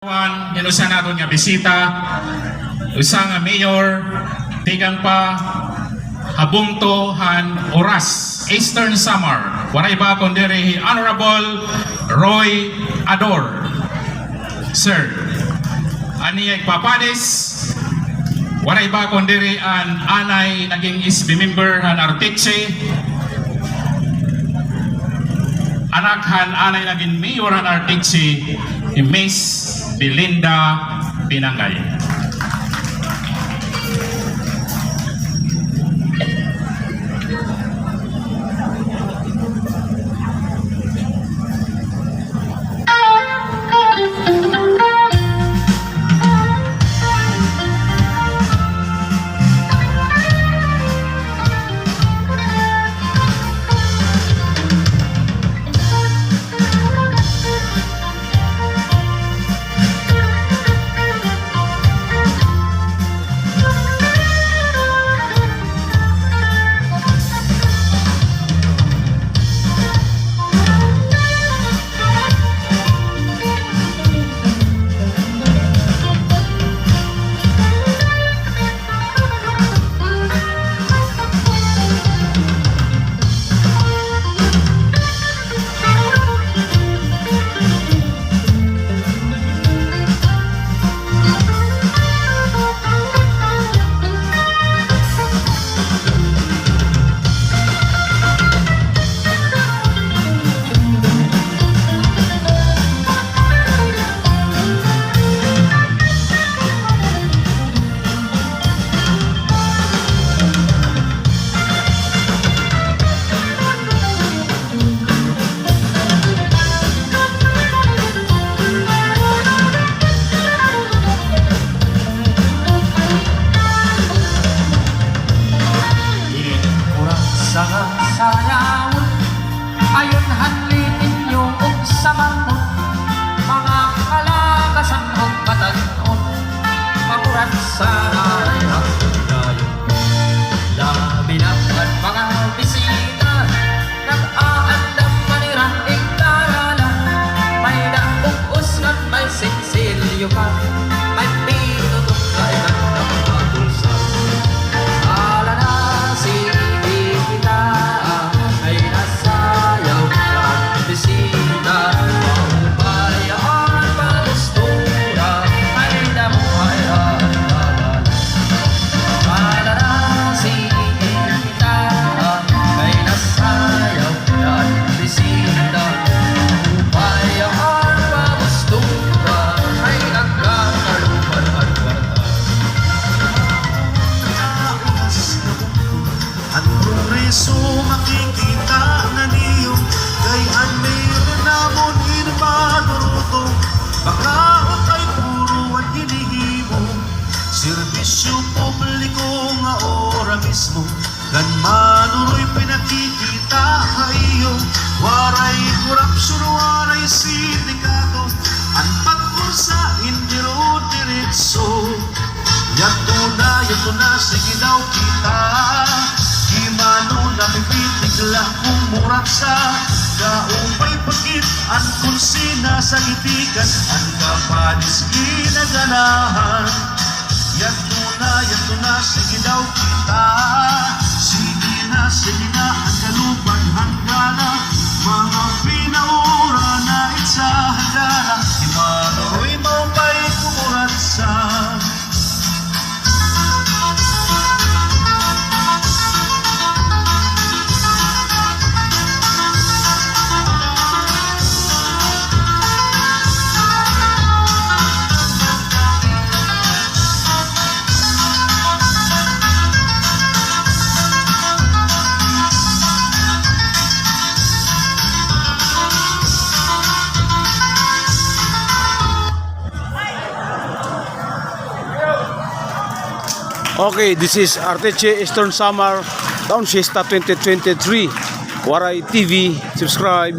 Inusan natin nga bisita, usang mayor, tigang pa, habungtohan oras, Eastern Samar. Waray ba kundiri Honorable Roy Ador. Sir, aniyay papadis, waray ba kundiri an anay naging SB member han Arteche, anak han anay naging mayor han Arteche, Miss Belinda Pinangay. Ayon hanlitin nyo og samangon, mga kalakasan og batanon, makurat sa harap dayon. Labi na ang mga bisita, nag-aandam maniran igdarala, may daugos nga may sinsilyo pa, may pinutok na ilang napagulsa. Ala na si kita ay nasayaw na bisita, maubayan palustura ay damuhay at balan. Ala na si kita ay nasayaw na bisita, maubayan palustura ay nagkakalupan at balan. Ang progreso makikita na niyo, gayan mayroon namon inmanuruto, baka ay puro at hinihimo, serbisyo publiko nga ora mismo, gan manuroy pinakikita kayo, waray korupsyon, waray sindikato, ang pag-usa hindi ro diretso, yato na, sige daw kita, Himano na pipitigla kung murat sa kaupay pagkit ang kunsina sa itikan ang kapanis ginaganahan. Yato na, sige daw kita, sige na, ang kalupan hanggana, mga pinaura na itsahagana, Himano'y maupay kumurat sa Okay, this is Arteche Eastern Samar Town Fiesta 2023. Waray TV, subscribe.